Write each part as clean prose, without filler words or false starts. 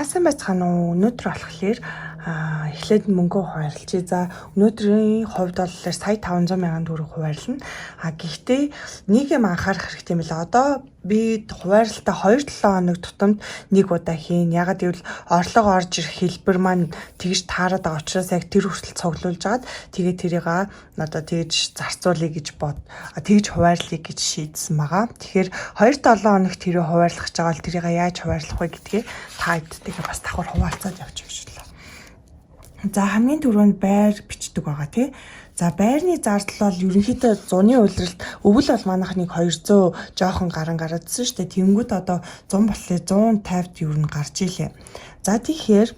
яасан байцгаана уу? Өнөөдөр болохоор эхлээд мөнгөө хуваарлчих. За өнөөдрийн хувьд бол сая 500 мянган төгрөг хуваарлана. Гэхдээ нэг юм анхаарах хэрэгтэй юм л одоо би хуваарлалтаа 2-7 хоног тутамд нэг удаа хийн. Ягаад гэвэл орлого орж ирэх хэлбэр маань тэгж таарад байгаа учраас яг тэр хүртэл цуглуулж агаад тэгээ тэрийг одоо тэгж зарцуулъя гэж тэгж хуваарлъя гэж шийдсэн байгаа. Тэгэхээр 2-7 хоног тэрийг хуваарлах гэж байгаа бол тэрийг яаж хуваарлах вэ гэдгээ та хэдтэйгээ бас давхар хуваалцаад явж өгчлээ. За хамгийн түрүүнд байр бичдэг байгаа тий. За байрны зардал бол ерөнхийдөө зуны улиралд өвөл бол манайх нэг 200 жоохон гараадсан шүү дээ. Тэнгүүд одоо 100 болохоор 150-д ер нь гарч илээ. За тэгэхээр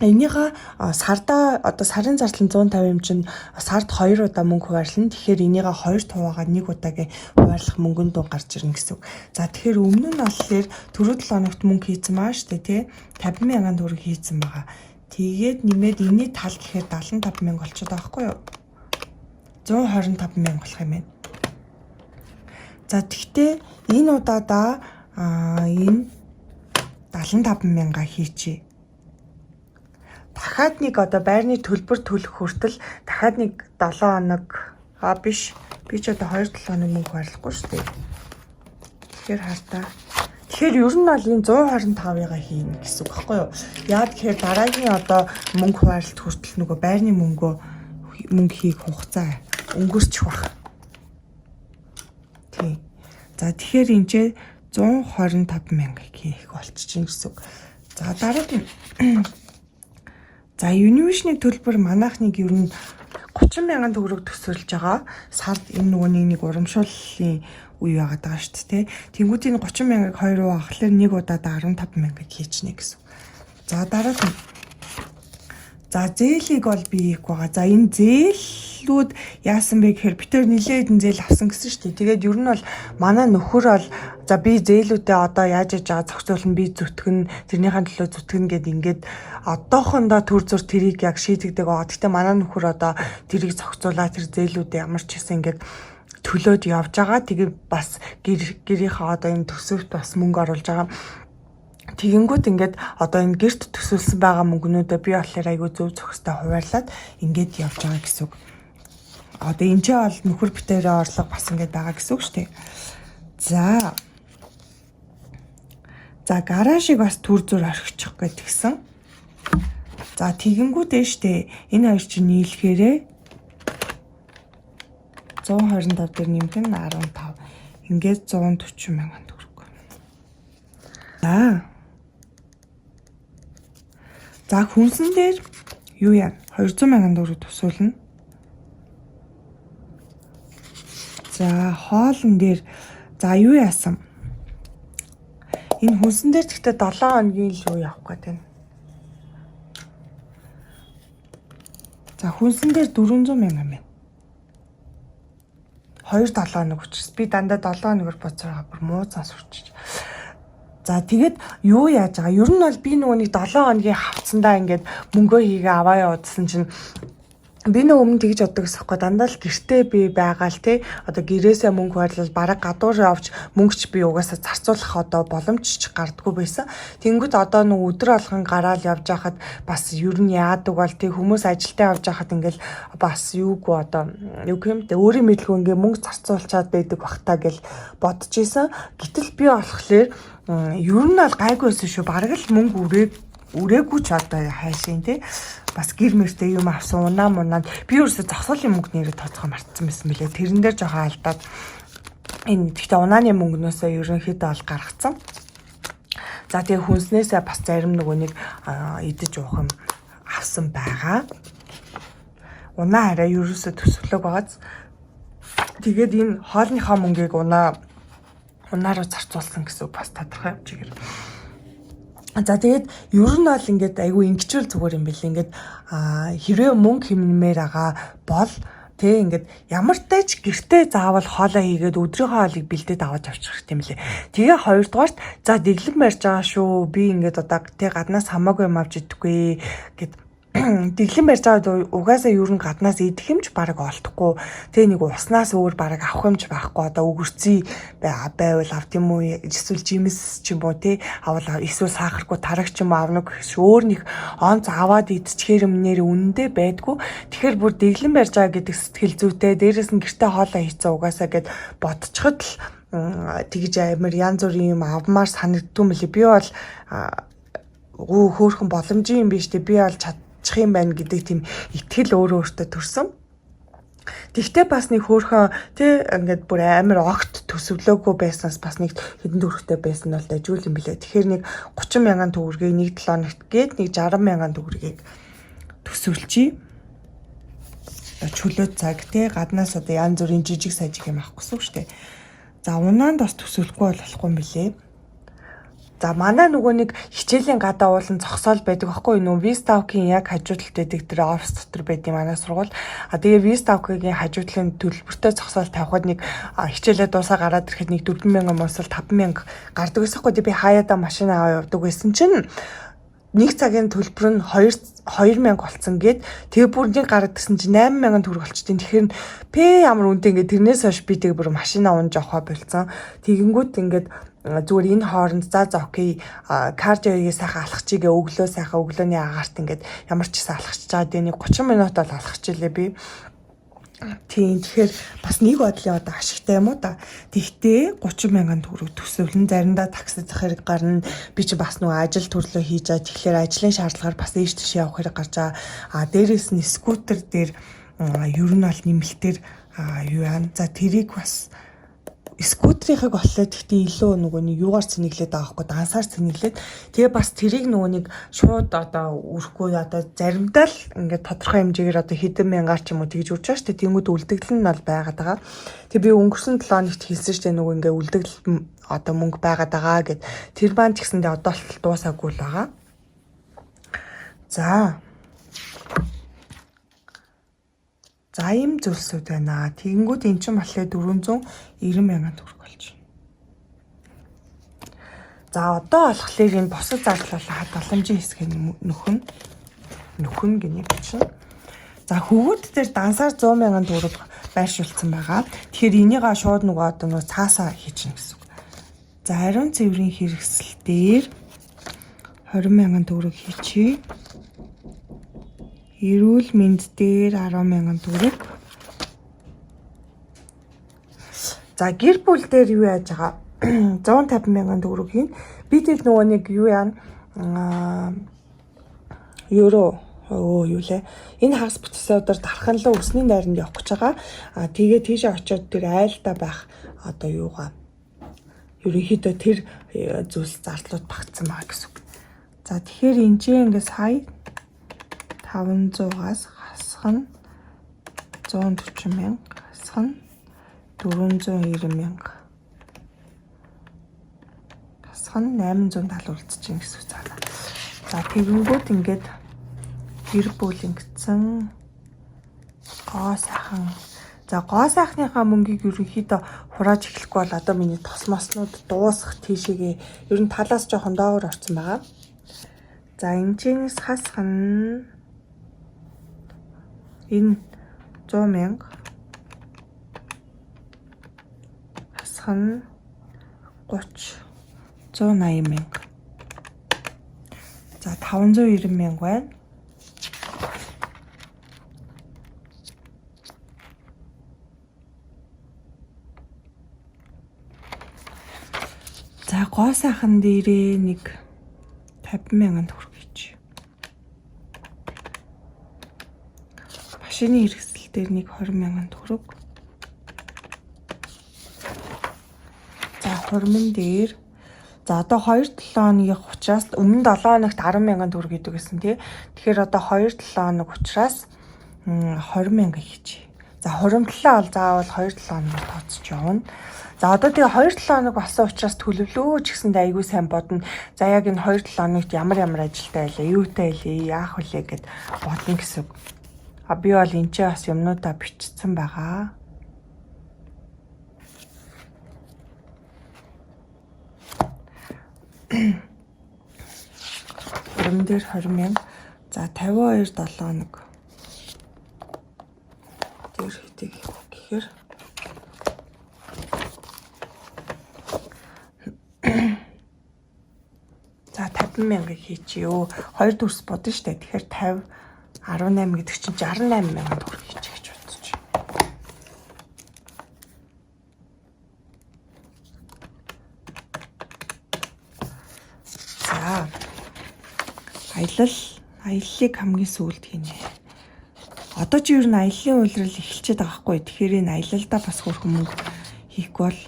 энийгээ сарда одоо сарын зардал нь 150 юм чинь сард 2 удаа мөнгө хуваарлана. Тэгэхээр энийгээ 2 хуваагаад 1 удаагийн хуваарлах мөнгөнд дуу гарч ирнэ гэсэн үг. За тэгэхээр өмнө нь болохоор түрүү 7 хоногт мөнгө хийцэн маа штэ тий 50 мянган төгрөг хийцэн байгаа. Тэгээд нэмээд энэний тал гэхээр 75 мянга болчиход байгаа байхгүй юу? 125 мянга болох юм байна. За тэгтээ энэ удаадаа энэ 75 мянга хийчихье. Дахиад нэг одоо байрны төлбөр төлөх хүртэл дахиад нэг 7 хоног биш би ч одоо 2-7 хоног мөнгө хуваарлахгүй шүү дээ. Тэгэхээр хартаа. Тэгэхээр ер нь бол энэ 125-ыг хийнэ гэсэн үг байхгүй юу? Яа тэгэхээр дараагийн одоо мөнгө хуваарлалт хүртэл нөгөө байрны мөнгө хийх хугацаа өнгөрчих баг. Тийм. За тэгэхээр энэ ч 125 мянга хийх болчихжин гэсэн үг. За дараагийн за Univision-ы төлбөр манайхныг ер нь 30 мянган төгрөг төсөөлж байгаа. Сард энэ нөгөө нэг урамшууллын үе яагаад байгаа шүү дээ. Тэнгүүдийн 30 мянгаыг 2 руу авахлаар нэг удаад 15 мянгаыг хийчихнэ гэсэн. За дараагийн за зээлийг бол би хийх байгаа. За энэ зээлүүд яасан бэ гэхээр битээр нилээд хэдэн зээл авсан гэсэн шүү дээ. Тэгээд ер нь бол манай нөхөр бол за би зээлүүдээ одоо яаж яаж байгаа зохицуулна би зүтгэн тэрнийхэн төлөө зүтгэн ингээд одоохондоо төр зур тэрийг яг шийдэгдэг байгаа. Гэхдээ манай нөхөр одоо тэрийг зохицуулаад тэр зээлүүдээ ямар ч гэсэн ингээд төлөөд явж байгаа. Тэгээ бас гэрийнхээ одоо энэ төсөвт бас мөнгө оруулж байгаа. Тэгэнгүүт ингээд одоо энэ гэрт төсөөлсөн байгаа мөнгнүүдээ би болохоор айгүй зөв зохистой хуваарлаад ингээд явж байгаа гэсэн үг. Одоо энэ ч бол нөхөр битээрээ орлого бас ингээд байгаа гэсэн үг шүү дээ. За гаражийг бас төр зур орхичих гэдгсэн. За тэгэнгүүт штэ энэ хоёр чинь нийлхээрээ 125 дээр нэмэх нь 15. Ингээд 140 мянган төгрөг. За хүнсэн дээр юу яа 200 мянган төгрөг төсөөлнө. За хоолн дээр за юу яасан? Энэ хүнсэн дээр гэхдээ 7 хоногийн л юу явах гээд байна. За хүнсэн дээр 400 мянган байна. 2-7 хоног учраас би дандаа 7 хоногор боцороо бүр муу цаас урчиж. За тэгээд юу яаж байгаа? Ер нь бол би нөгөө нэг 7 хоногийн хавцсандаа ингээд мөнгөө хийгээ аваа явуулсан чинь би нөгөө өмнө тэгж боддог гэсэхгүй дандаа л гэртээ би байгаа л тий одоо гэрээсээ мөнгө хуваарлал бараг гадуур явж мөнгөч би угаасаа зарцуулах одоо боломж ч гардггүй байсан. Тэнгүүд одоо нөгөө өдөр алган гараал явж байхад бас ер нь яадаг бол тий хүмүүс ажилдаа явж байхад ингээл бас юугүй одоо юу юм те өөрийн мэдлгүй ингээ мөнгө зарцуулчаад байдаг бахтаа гэл бодож исэн. Гэтэл би болохоор ер нь бол гайгүй байсан шүү. Бараг л мөнгө үрээгүй ч одоо хайшин тий бас гэр мөртэй юм авсан унаад би өөрөөсөө зогсоолын мөнгө нэрээ тооцоо мартсан байсан мөлий. Тэрэн дээр жоохон алдаад энэ гэхдээ унааны мөнгнөөсөө ерөнхийдөө ол гаргацсан. За тэгээ хүнснээсээ бас зарим нөгөө нэг идэж уух юм авсан байгаа. Унаа хараа ерөөсөө төсөглөг байгааз. Тэгээд энэ хоолныхаа мөнгийг унааруу зарцуулсан гэсэн бас тодорхой юм чигээр. За тэгээд ер нь бол ингээд айгүй ингэчүүл зүгээр юм бэл ингээд хэрвээ мөнгө хэмнэмээр байгаа бол тэг ингээд ямар ч гэртээ заавал хоолоо хийгээд өдрийн хоолыг бэлдээд аваад авчих хэрэгтэй юм лээ. Тэгээ хоёрдугаарт за дэглэм барьж байгаа шүү. Би ингээд одоо тэг гаднаас хамаагүй юм авч идэггүй гэд дэглэн барьж байгаа угаасаа ер нь гаднаас идэх юмч бараг олдохгүй. Тэгээ нэг уснаас өөр бараг авах юмч байхгүй. Одоо үгэрций байвал авд юм уу? Эсвэл жимс ч юм уу тий авал эсвэл сахаргүй тарагч юм авна гэхш өөр нэг онц аваад идчихээр юмнэр үнэндээ байдгүй. Тэгэхээр бүр дэглэн барьж байгаа гэдэг сэтгэл зүйтэй. Дээрээс нь гэрте хоолоо хийцээ угаасаа гэд бодцоход л тэгж амар янз бүрийн юм авмаар санагддгүй мөлий. Би бол хөөхөн боломжийн юм биш тий. Би бол чих юм байна гэдэг тийм итгэл өөртөө төрсөн. Тэгтээ бас нэг хөөхөн тий ингээд бүр амар огт төсөвлөөгүй байснаас бас нэг хэдэн төгрөгтэй байсан нь бол дажгүй юм билээ. Тэгэхээр нэг 30,000 төгрөгийг нэг 7 хоногт гээд нэг 60,000 төгрөгийг төсөвлөчий. Чөлөө цаг тий гаднаас одоо янз бүрийн жижиг сажиг юм авах гэсэн үг шүү дээ. За унаанд бас төсөвлөхгүй болохгүй юм билээ. За манай нөгөө нэг хичээлийн гадаа уулын зогсоол байдаг байхгүй юу? Вистаукийн яг хажуу талд байдаг тэр офис дотор байдгийн манай сургууль. Тэгээ Вистаукийн хажуу талын төлбөртэй зогсоол тавихад нэг хичээлээ дуусаа гараад ирэхэд нэг 4,000 мосол 5,000 гардаг байсан байхгүй. Би хаяада машин аваа явдаг байсан чинь нэг цагийн төлбөр нь 2,000 болцсон гээд тэгээ бүр нэг гараад гисэн чинь 8,000 төгрөг болчтой. Тэгэхээр ямар үнэтэй ингээд тэрнээс хойш би тэг бүр машина унж авах болсон. Тэгэнгүүт ингээд зүгээр энэ хооронд за окей кардиогийн сайхан алхахчигээ өглөө сайхан өглөөний агаарт ингээд ямар ч гэсэн алхахч чаад нэг 30 минут бол алхахчлээ би. Тийм тэгэхээр бас нэг бодлын одоо ашигтай юм уу та. Тэгтээ 30,000 төгрөг төсөвлөн заримдаа такси зах хэрэг гарна. Би чи бас нөгөө ажил төрлөө хийж байгаа. Тэгэхээр ажлын шаардлагаар бас ийш тийш явах хэрэг гарч байгаа. Дээрээс нь скутер дээр ер нь бол нэмэлтээр юу яана. За тэрийг бас скутерийнхыг оллоо гэхдээ илүү нөгөө нэг юугаар цэнэглээд байгаа байхгүй дансаар цэнэглээд тэгээ бас тэрийг нөгөө нэг шууд одоо үрхгүй одоо заримдаа л ингээд тодорхой хэмжээгээр одоо хэдэн мянгаар ч юм уу тэгж үрж байгаа шүү дээ. Тэнгүүд үлдэгдэл нь бол байгаад байгаа. Тэгээ би өнгөрсөн 7 хоногт хэлсэн шүү дээ нөгөө ингээд үлдэгдэл одоо мөнгө байгаад байгаа гэд тэр маань ч гэсэндээ одоо л дуусаагүй л байгаа. За ийм зүйлсүүд байна. Тэгэнгүүт эн чинь болохоор 490,000 төгрөг болж байна. За одоо болохоор энэ босод зардлуулаа хадгаламжийн хэсгийн нөхөн гинэ гэж чинь. За хөвгүүд дээр дансаар 100,000 төгрөг байршуулсан байгаа. Тэгэхээр энийг шууд нөгөө одоо нөгөө цаасаа хийчихнэ гэсэн үг. За ариун цэврийн хэрэгсэл дээр 20,000 төгрөг хийчихье. Эрүүл мэнд дээр 10,000 төгрөг. За гэр бүл дээр юу яаж байгаа? 150,000 төгрөг хийн. Би тэр нөгөө нэг юу яана евро юу лээ. Энэ хагас бүтээсээ өдөр дарханлаа өсний найранд явах гэж байгаа. Тэгээ тийшээ очиод тэр айлтаа байх одоо юугаа. Ерөнхийдөө тэр зүйлс зардлууд багтсан байгаа гэсэн үг. За тэгэхээр энэ чинь ингээс сая 500-аас хасах нь 140,000 хасах нь 490,000 хасах нь 870 үлдчихээн гэсэн үг цаана. За тэгэнгүүт ингээд гэр бүл ингэсэн гоо сайхан. За гоо сайхныхаа мөнгийг ерөнхийдөө хурааж эхлэхгүй бол одоо миний тосмоснууд дуусах тийшээгээ ер нь талаас жоохон доогоор орсон байгаа. За энэчнээс хасах нь энэ 100,000 хасах нь 180,000. За 590,000 байна. За гоо сайхан дээрээ нэг 50,000 төгрөг хийчих. Машины хэрэгсэл дээр нэг 20,000 төгрөг. За хурмын дээр за одоо 2-7 хоногийн учраас өмнө 7 хоногт 10,000 төгрөг гэдэг гэсэн тий. Тэгэхээр одоо 2-7 хоног учраас 20,000 хийчих. За хуримтлаа бол заавал 2-7 хоног тооцож явна. За одоо тэгээ 2-7 хоног болсон учраас төлөвлөө ч гэсэндээ айгүй сайн бодно. За яг энэ 2-7 хоногт ямар ажилтаа байлаа, юутай байлаа, яах вүлээ гэд бодно гэсэн. Би бол энэ ч бас юмнуудаа бичсэн байгаа. Уран дээр 20,000. За 52 7 хоног. Тэр хэдийг гэхээр за 50,000 хийчихё. 2 төгрөс бодно штэ. Тэгэхээр 50 18 гэдэг чинь 68,000 төгрөг хийчих гэж бодож байна. За. Аяллыг хамгийн сүүлд хийнэ. Одоо чи ер нь аяллаа үйлрэл эхэлчихэд байгаа хгүй. Тэгэхээр энэ аялалдаа бас хөрхөн мөнгө хийхгүй бол.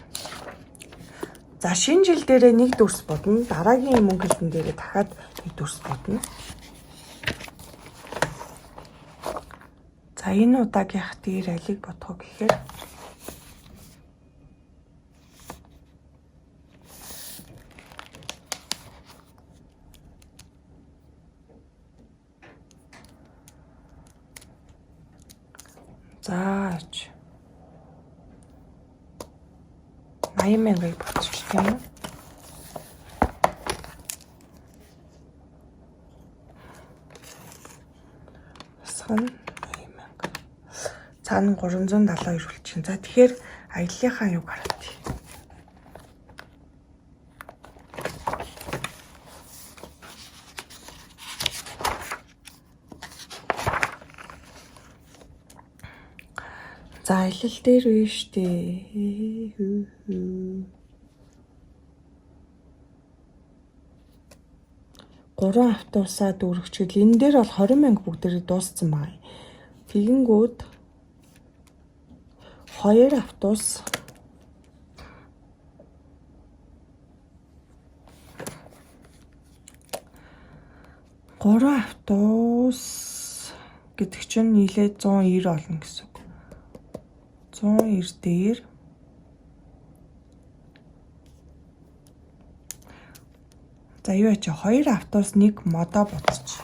За шинэ жил дээрээ нэг дүрс бодно. Дараагийн мөнгө хэлтэн дээрээ дахиад нэг дүрс бодно. За энэ удаагийнх дээр алиг бодох гэхээр зааж 80,000-ыг бодчих юм уу? Асхан 80,000. Цаана 372 болчихно. За тэгэхээр аяллахаа юу гараад? За аялал дээр үе штэ. 3 автобусаа дүүргчил. Энэ дээр бол 20,000 бүгдээрээ дууссан байна. Тэгэнгүүт 2 автобус 3 автобус гэдэг чинь нийлээд 190 олно гэсэн үг. 190 дээр за юу яач 2 автобус нэг модо буцаж.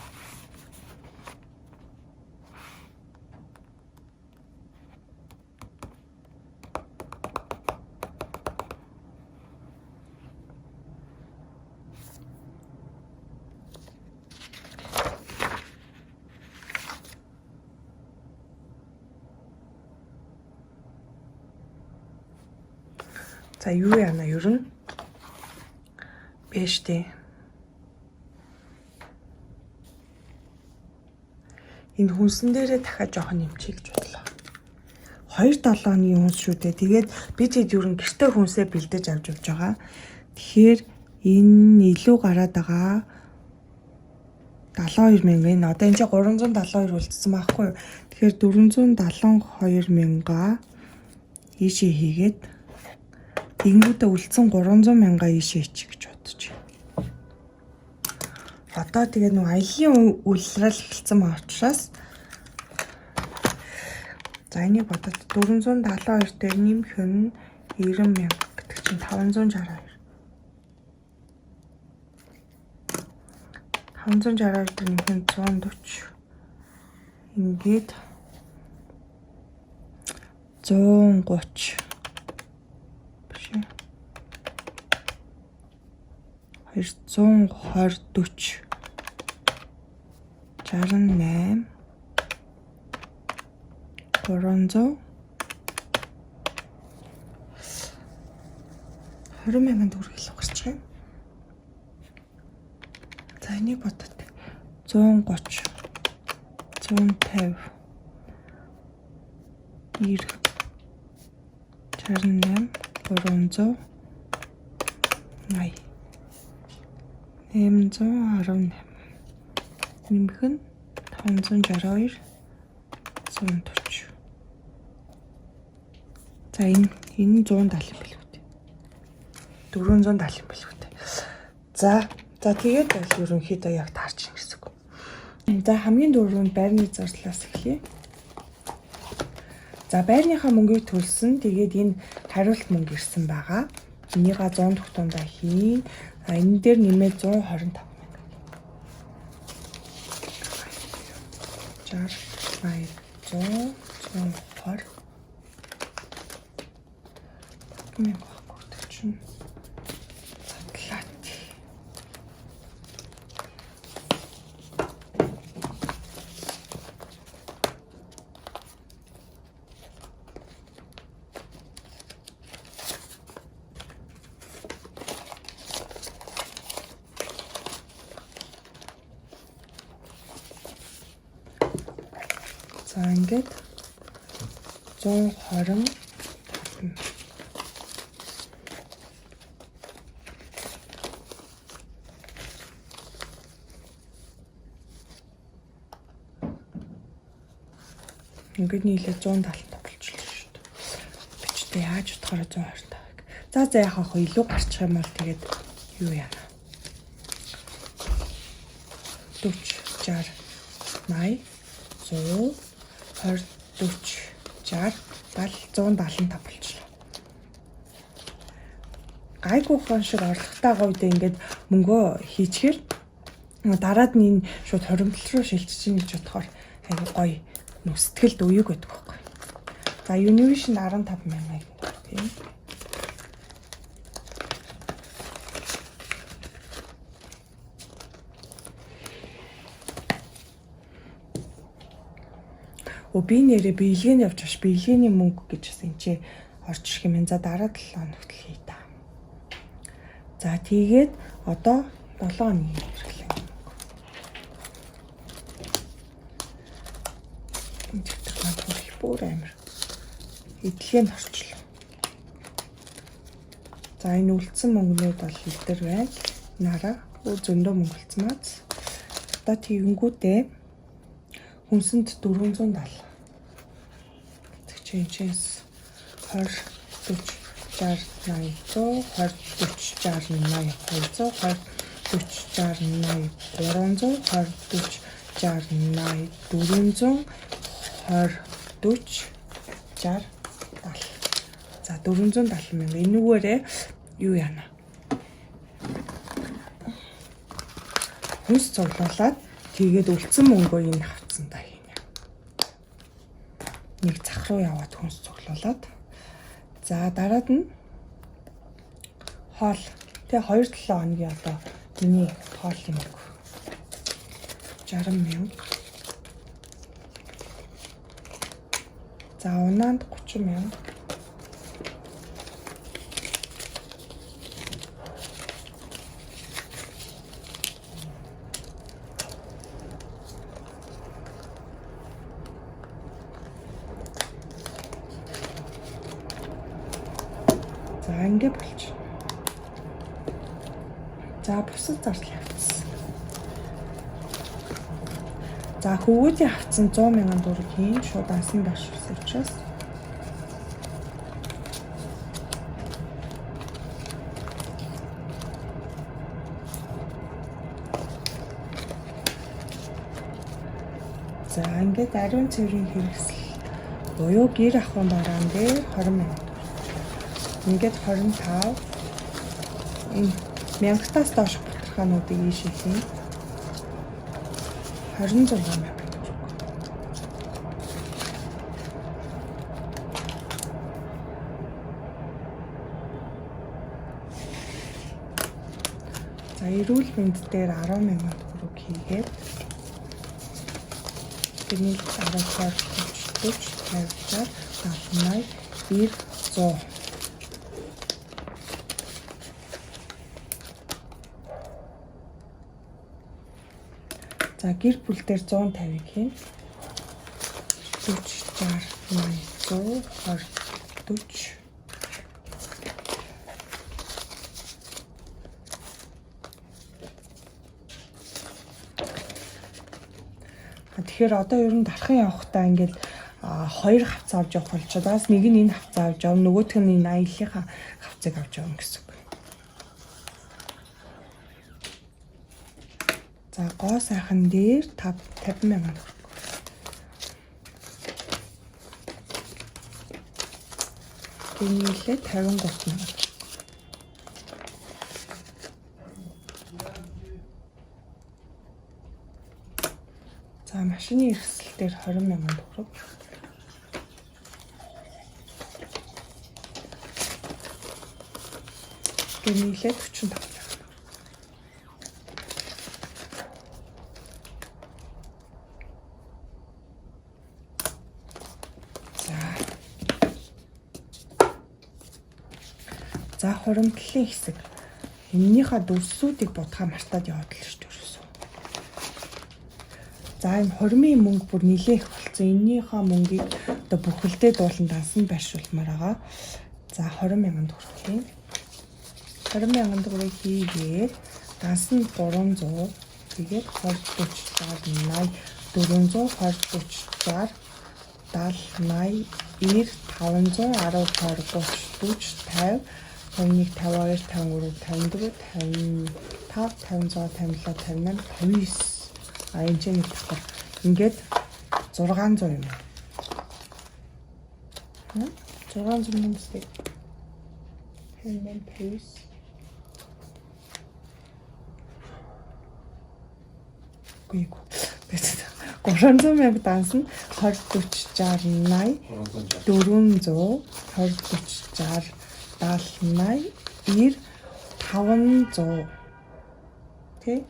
За юу яана ер нь биш дээ. Энэ хүнсэн дээрээ дахиад жоохон нэмчихье гэж бодлоо. 2-7 хоногийн хүнс шүү дээ. Тэгээд би тэгэд ер нь гэртээ хүнсээ бэлдэж авч явж байгаа. Тэгэхээр энэ илүү гараад байгаа 72,000 энэ одоо энэ чинь 372 үлдсэн байхгүй юу? Тэгэхээр 472,000-аа ийшээ хийгээд тэгэнгүүтээ үлдсэн 300,000-аа ийшээ ичих гэж бодож байна. Одоо тэгээ нэг аяллаа үйлрэл эхэлсэн учраас за энийг бодоод 472 дээр нэмэх нь 90,000 гэдэг чинь 562. 562 дээр нэмэх нь 140. Ингээд 130. 120 40 68 300 20,000 төгрөг илүү гарч байна. За энийг бодоод 130 150 90 68 300 80 818 нэмэх нь 562 140. За энэ 170 юм билүү дээ. 470 юм билүү дээ. За тэгээд бол ерөнхийдөө яг таарч ин гэсэн үг. За хамгийн дөрөвөнд байрны зардлаас эхлэе. За байрныхаа мөнгийг төлсөн. Тэгээд энэ хариулт мөнгө ирсэн байгаа. Энийга 100 тогтоондоо хийн. Энэ дээр нэмээд 125,000. 60 80 100 120 мэн баггүй чинь задлаад. За ингээд 120 ингээд нийлээ 170 болчихлоо шүү дээ. Бичтэй яаж утгаараа 125. За яах вэ? Илүү гарчих юм бол тэгээд юу яана? 40 60 80 100 20 40 60 175 болчихлоо. Гайгүй хон шиг орлоготойгоо үедээ ингээд мөнгөө хийчихэр дараад нь энэ шууд хоримтлол руу шилжиж ийн гэж бодохоор аягүй гоё нүсгэлд уяг байдаг байхгүй. За Univision 15 мянга тийм. Би нэрээ биелгэн явж аш биелгэний мөнгө гэж бас энэ чи орж ирэх юм. За дараа 7 хоногт л хий та. За тэгээд одоо 7 хоногийн хэрэглээ. Энэ дэвтэр маань бүр амар эдлэгэнд орчлоо. За энэ үлдсэн мөнгнүүд бол илдэр байна. Нараа зөндөө мөнгө үлдсэн маа. Одоо тэгэнгүүтээ хүнсэнд 470 Changes 20 40 60 80 100 20 40 60 80 200 20 40 60 80 300 20 40 60 70 За 470 мянга энүүгээрээ юу яана? Хүнс цуглуулад тэгээд үлдсэн мөнгөө энэ авцсандаа хийнэ. Нэг зах руу яваад хүнс цуглуулад. За дараад нь хоол. Тэгээ 2-7 хоногийн одоо миний хоолын мөнгө 60 мянга. За унаанд 30 мянга. За ингэ болчих. За бусад зардал явцсан. За хөвгүүдийн авцсан 100 мянган төгрөг хийн шууд ансан баширсан учраас за ингээд ариун цэврийн хэрэгсэл буюу гэр ахуйн бараан дээр 20 мянга. Ингээд 25 энэ мянгатаас доош баталгаануудыг ийшээхийн 26 мянга. За эрүүл мэнд дээр 10 мянган төгрөг хийгээд тэрний 10 40 50 60 70 80 100 За гэр бүл дээр 150-ыг хийн. 40 60 80 100 20 40 Тэгэхээр одоо ер нь дархан явахдаа ингээд хоёр хавц авч явах болж байгаа. Нэг нь энэ хавцаа авч явна, нөгөөх нь энэ аяллахаа хавцыг авч явна гэсэн. За гоо сайхан дээр 50 мянган төгрөг. Тэнийхээ 53 мянган. За машины хэрэгсэл дээр 20 мянган төгрөг. Тэнийхээ 45. За хуримтлалын хэсэг. Эннийхээ дүрсүүдийг будгаа мартаад яваад л шүү дээ. За энэ хормын мөнгө бүр нилээх болцсон. өгсөн. Эннийхээ мөнгийг одоо бүхэлдээ дуулан дансан байршуулмаар байгаа. За 20,000 төгрөг хийн. 20,000 төгрөгийг хийгээд дансан 300 тэгээд 20 40 60 80 400 20 40 60 70 80 90 100 10 20 30 40 50 51 52 53 54 55 56 57 58 59 а энэ ч нэг давхар ингээд 600 юм. 600 юм сте. Хэмнэн пэйс. Гүйг. 300,000 дансан 20 40 60 80 400 20 40 60 70 80 90 500 тий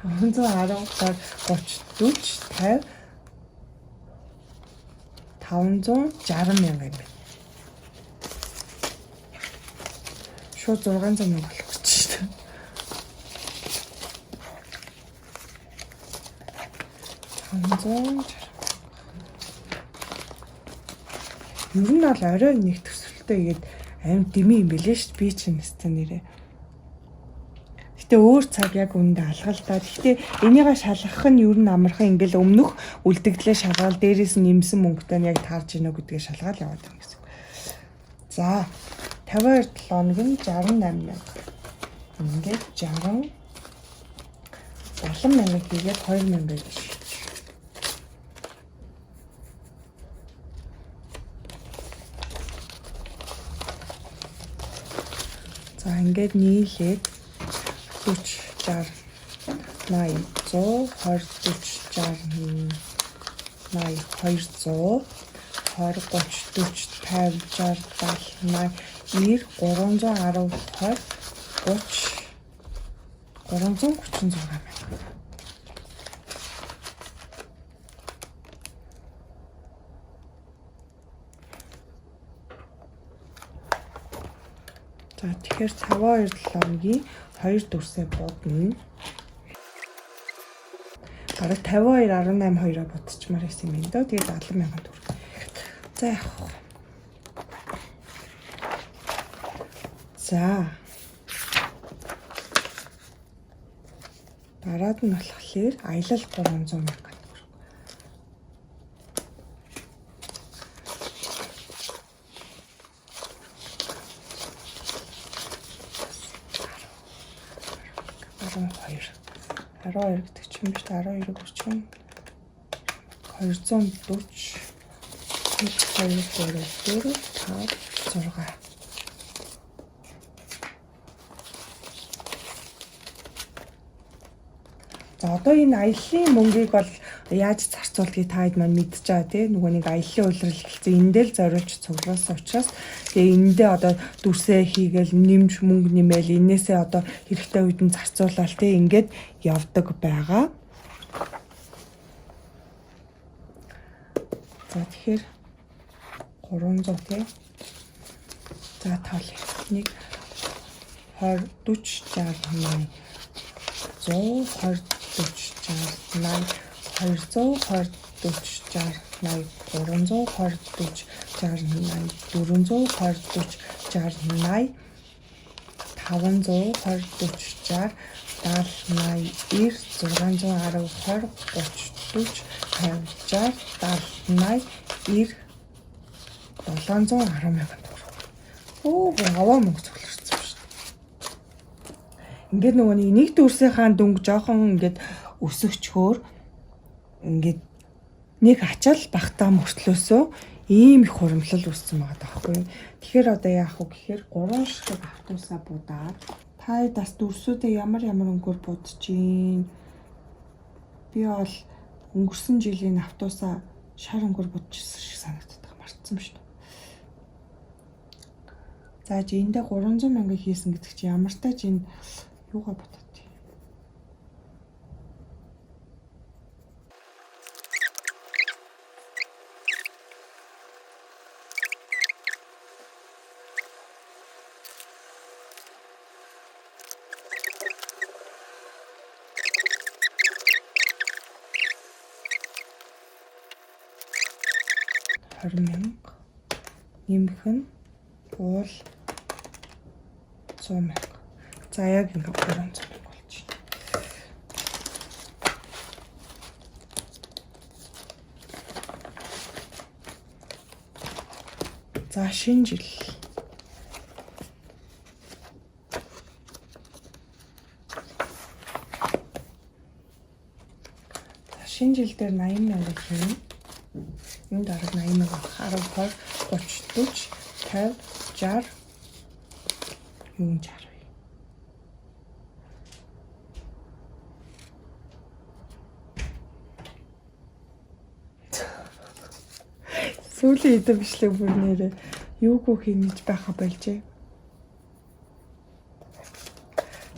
510 30 40 50 560,000 юм байна. Шууд 600,000 болох гэж байна. Ер нь бол орой нэг төсвөлтэй игээд амт дими юм бэлээ шүү дээ. Би чинь нэстэ нэрээ. Гэтэ өөр цаг яг үндэ алгалдаа. Гэтэ энийгээ шалгах нь ер нь амархан ингээл өмнөх үлдэгдлээ шалгаал дээрээс нь нэмсэн мөнгөтэй нь яг таарж ийнө гэдгээ шалгаал яваад байна гэсэн. За 52 7 хоног нь 68,000. Ингээд 60 70,000 хийгээд 2,000 гэж. За ингээд нийлээд 40 60 80 100 20 40 60 80 200 20 30 40 50 60 70 80 90 310 20 30 336,000. За тэгэхээр цаваа 2 7-гийн 2 дүрсээ будна. Бараг 52.18 2-аа будчихмаар байсан юм даа. Тэгээд 70,000 төгрөг. За яах вэ? За. Дараад нь болохоор аялал 300,000 төгрөг. $12 гэдэг чинь биш 12-ыг үрчин 240 2 4 5 6. За одоо энэ аяллаа мөнгийг бол яаж зарцуулдгийг та хэд маань мэдчихэж байгаа тий. Нөгөө нэг аяллаа улирал хэлцээ энэ дээр зориулж цуглуулсан учраас тэгээ эндээ одоо дүрсээ хийгээл нэмж мөнгө нэмээл энээсээ одоо хэрэгтэй үед нь зарцуулаад тий ингээд явдаг байгаа. За тэгэхээр 300 тий. За тоолъё. 1 20 40 60 80 100 20 40 60 80 200 20 40 60 80 400 40 60 80 500 20 30 40 50 60 70 80 90 710,000 төгрөг. Оо аваа мөнгө цугларсан шүү дээ. Ингээд нөгөө нэг дүрсийнхаа дүнг жоохон ингээд өсөгчхөөр ингээд нэг ачаал багтаа мөртлөөсөө ийм их хуримлал үүссэн байгаа даахгүй. Тэгэхээр одоо яах вэ гэхээр 3 ширхэг автобусаа будаад та бас дүрсүүдээ ямар өнгөөр будж гин. Би бол өнгөрсөн жилийн автобусаа шар өнгөөр будчихсан шиг санагддаг мартсан шүү дээ. За эндээ 300,000 хийсэн гэдэг чинь ямар тач энэ юугаа бодод. 20,000. Нэмэх нь уул 100,000. За яг ингээд 300,000 болж байна. За шинэ жил. Шинэ жил дээр 80,000 гэх юм. Энэ дараг 80,000 10, 20, 30, 40, 50, 60. Юу 60 вэ? Сүүлийн хэдэн бичлэг бүр нэрээ юугүй хийж байхаа болжээ.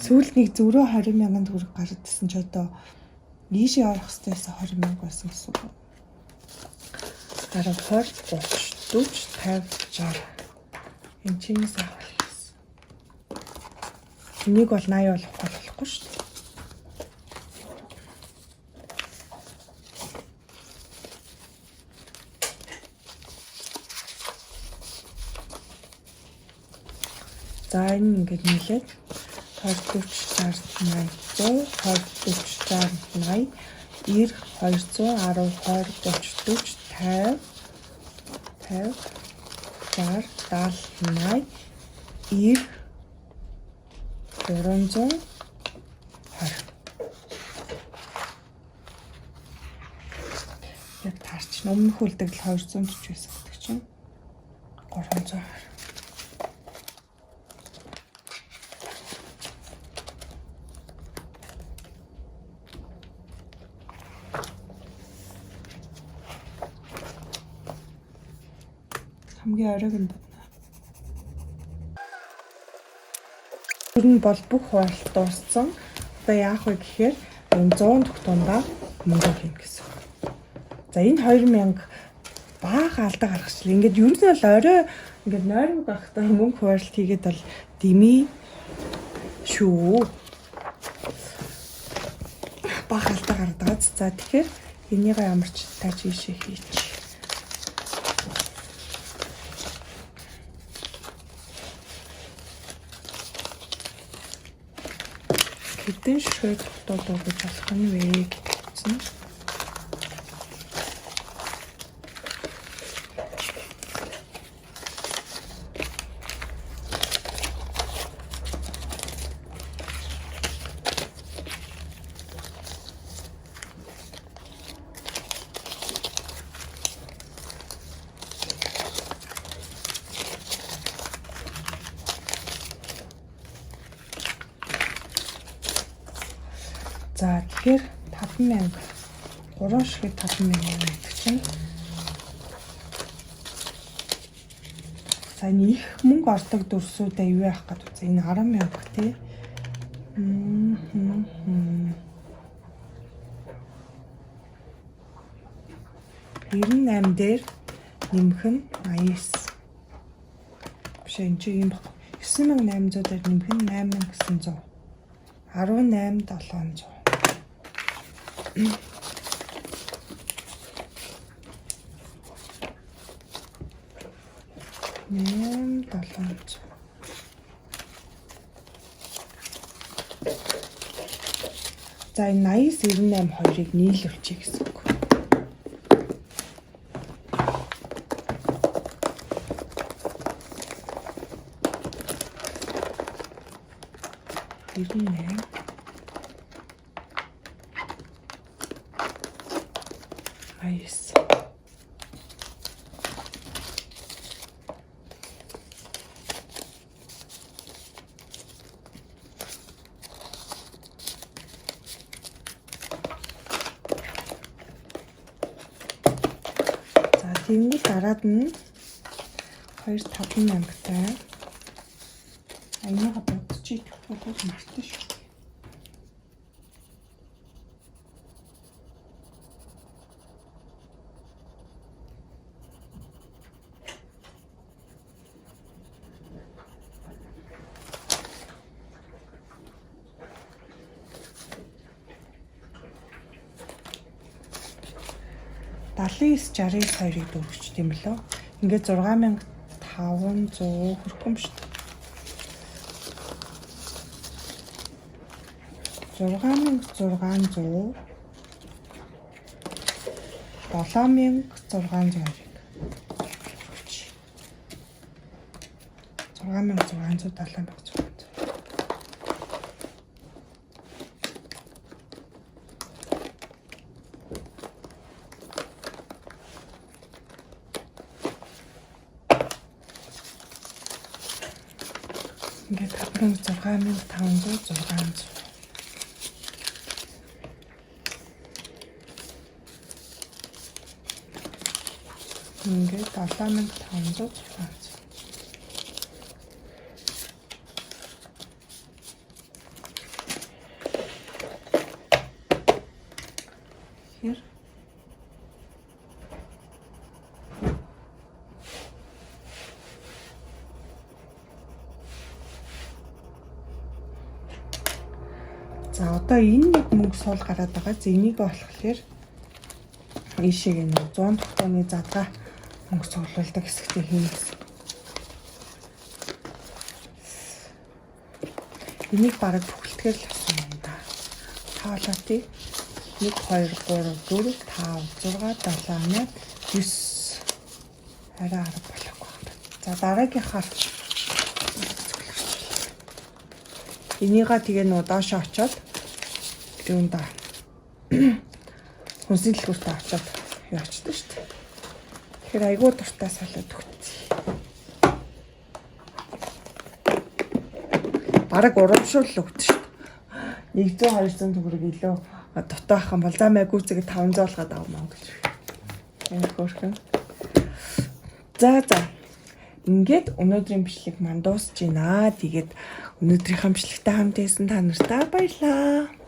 Сүүлд нэг зөрөө 20,000 төгрөг гарчдсан ч одоо ийшээ орох хэрэгтэйсэн 20,000 байсан гэсэн үг. 10, 20, 30, 40, 50, 60. Энэ чиний сахал гэсэн. Энийг бол 80 болохгүй шүү дээ. За энэ ингээд нийлээд 20, 40, 60, 80, 100, 20, 40, 60, 90, 10, 20, 30, 40, 50, 50, 60, 420. Яг таарч. Өмнөх үлдэгдэл 240 байсан гэдэг чинь 320. Хамгийн оройн байна. Ер нь бол бүх хуваалт дууссан. Одоо яах вэ гэхээр энэ 100 дэх тундаа мөнгө хийн гэсэн. За энэ 20,000 баахан алдаа гаргачихлаа. Ингээд ер нь л орой ингээд нойрмог байхдаа мөнгө хуваалт хийгээд бол дими шүү. Баахан алдаа гаргадаг. За тэгэхээр энийг ямар ч тааж ийшээ хийчих. Хэдэн ширхэг дотоод өгч болох нь вэ гэсэн. За тэгэхээр 5,000 3 ширхэг 5,000 гэдэг чинь. За энэ их мөнгө ордог дүрсүүдээ юу яах гэдэг вэ? Энэ 10,000 тий. 98 дээр нэмэх нь 89. Биш энэ чи юм баг. 9,800 дээр нэмэх нь 8,900. 18,700. 8,700. За энэ 80, 98, 2-ыг нийлүүлчихье гэсэн үг. Айс. За тэнгуү дараад нь 2,5,000-тай. Аяга бодчих бодож мартсан шүү. 79-69-ыг дөрвч тийм лөө. Ингээд 6500 хүрэхгүй юм шүү дээ. 6600 7600-ыг 6600 ингээд 6500 ингээд 7500 хэр за одоо энэ нэг мөнгө суул гараад байгаа. За энийг болохоор ийшээ нэг 100 тогтооны задгаа мөнгө цуглуулдаг хэсэгтээ хийнэ гэсэн. Энийг бараг бүхэлдгээр л авсан юм да. Таалаатыг 1 2 3 4 5 6 7 8 9 арай арга болохгүй байна. За дараагийнхаар энийга тэгээ нөө доошоо очоод юун да хүнсний дэлгүүртээ очоод явчихдаг шүү дээ. Тэгэхээр айгүй дуртай салаад өгчээ. Бараг урамшуул өгдөө шүү дээ. 100 200 төгрөг илүү дутаа ах юм бол за мэгүүцэг 500 болгоод авмаа гэж. Энэ хөөрхөн. За ингээд өнөөдрийн бичлэг мань дуусж байна. Тэгээд өнөөдрийнхөө бичлэгтэй хамт байсан та нартай баярлалаа.